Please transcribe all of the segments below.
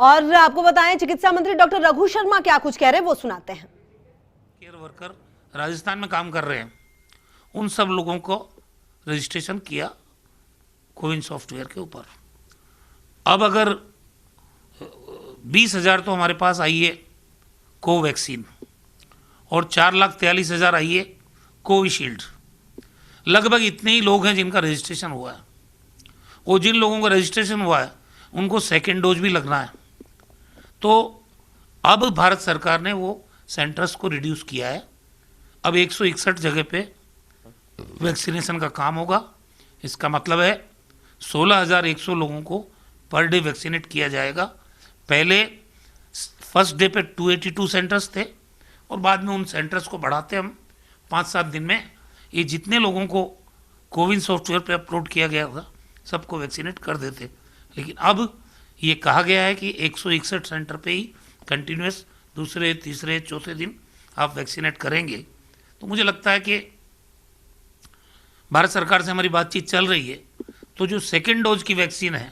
और आपको बताएं चिकित्सा मंत्री डॉक्टर रघु शर्मा क्या कुछ कह रहे हैं वो सुनाते हैं। केयर वर्कर राजस्थान में काम कर रहे हैं, उन सब लोगों को रजिस्ट्रेशन किया कोविन सॉफ्टवेयर के ऊपर। अब अगर 20,000 तो हमारे पास आई है कोवैक्सीन और 4,43,000 आई है कोविशील्ड। लगभग इतने ही लोग हैं जिनका रजिस्ट्रेशन हुआ है, और जिन लोगों का रजिस्ट्रेशन हुआ है उनको सेकेंड डोज भी लगना है। तो अब भारत सरकार ने वो सेंटर्स को रिड्यूस किया है। अब 161 जगह पे वैक्सीनेशन का काम होगा। इसका मतलब है 16,100 लोगों को पर डे वैक्सीनेट किया जाएगा। पहले फर्स्ट डे पे 282 सेंटर्स थे और बाद में उन सेंटर्स को बढ़ाते हम 5-7 दिन में ये जितने लोगों को कोविन सॉफ्टवेयर पे अपलोड किया गया था सबको वैक्सीनेट कर देते। लेकिन अब ये कहा गया है कि 161 सेंटर पे ही कंटिन्यूस दूसरे तीसरे चौथे दिन आप वैक्सीनेट करेंगे। तो मुझे लगता है कि भारत सरकार से हमारी बातचीत चल रही है, तो जो सेकेंड डोज की वैक्सीन है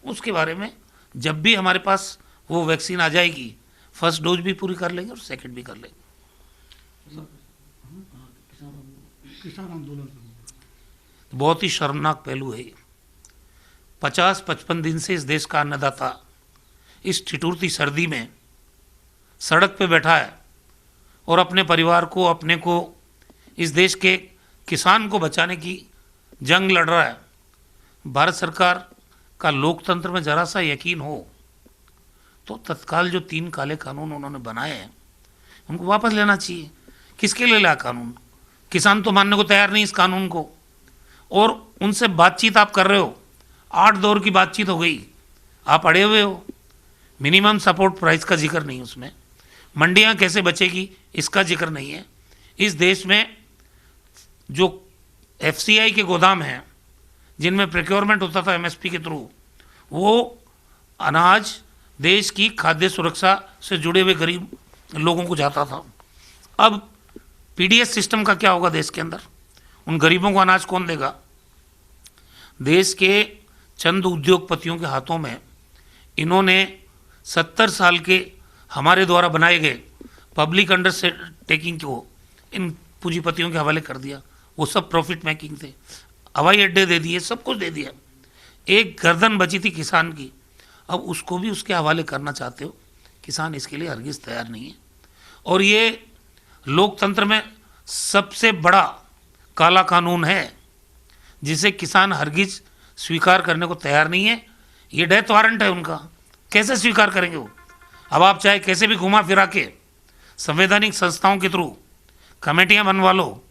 उसके बारे में जब भी हमारे पास वो वैक्सीन आ जाएगी, फर्स्ट डोज भी पूरी कर लेंगे और सेकेंड भी कर लेंगे। किसान आंदोलन बहुत ही शर्मनाक पहलू है। 50-55 दिन से इस देश का अन्नदाता इस ठिठुरती सर्दी में सड़क पे बैठा है और अपने परिवार को, अपने को, इस देश के किसान को बचाने की जंग लड़ रहा है। भारत सरकार का लोकतंत्र में जरा सा यकीन हो तो तत्काल जो 3 काले कानून उन्होंने बनाए हैं उनको वापस लेना चाहिए। किसके लिए लाया कानून? किसान तो मानने को तैयार नहीं इस कानून को, और उनसे बातचीत आप कर रहे हो। 8 दौर की बातचीत हो गई, आप अड़े हुए हो। मिनिमम सपोर्ट प्राइस का जिक्र नहीं उसमें, मंडियां कैसे बचेगी इसका जिक्र नहीं है। इस देश में जो FCI के गोदाम हैं जिनमें प्रोक्योरमेंट होता था MSP के थ्रू, वो अनाज देश की खाद्य सुरक्षा से जुड़े हुए गरीब लोगों को जाता था। अब PDS सिस्टम का क्या होगा देश के अंदर? उन गरीबों को अनाज कौन देगा? देश के चंद उद्योगपतियों के हाथों में इन्होंने 70 साल के हमारे द्वारा बनाए गए पब्लिक अंडरटेकिंग को इन पूंजीपतियों के हवाले कर दिया। वो सब प्रॉफिट मेकिंग थे, हवाई अड्डे दे दिए, सब कुछ दे दिया। एक गर्दन बची थी किसान की, अब उसको भी उसके हवाले करना चाहते हो। किसान इसके लिए हरगिज तैयार नहीं है। और ये लोकतंत्र में सबसे बड़ा काला कानून है जिसे किसान हरगिज स्वीकार करने को तैयार नहीं है। ये डेथ वारंट है उनका, कैसे स्वीकार करेंगे वो? अब आप चाहे कैसे भी घुमा फिरा के संवैधानिक संस्थाओं के थ्रू कमेटियां बनवा लो,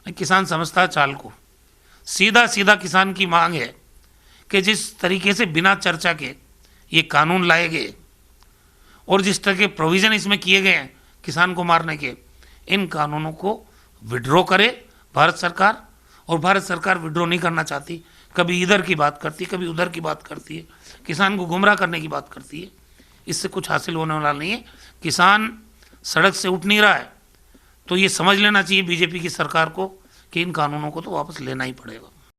किसान समझता है चाल को। सीधा सीधा किसान की मांग है कि जिस तरीके से बिना चर्चा के ये कानून लाए गए और जिस तरह के प्रोविज़न इसमें किए गए हैं किसान को मारने के, इन कानूनों को विड्रॉ करे भारत सरकार। और भारत सरकार विड्रॉ नहीं करना चाहती, कभी इधर की बात करती है, कभी उधर की बात करती है, किसान को गुमराह करने की बात करती है। इससे कुछ हासिल होने वाला नहीं है। किसान सड़क से उठ नहीं रहा है तो ये समझ लेना चाहिए बीजेपी की सरकार को कि इन कानूनों को तो वापस लेना ही पड़ेगा।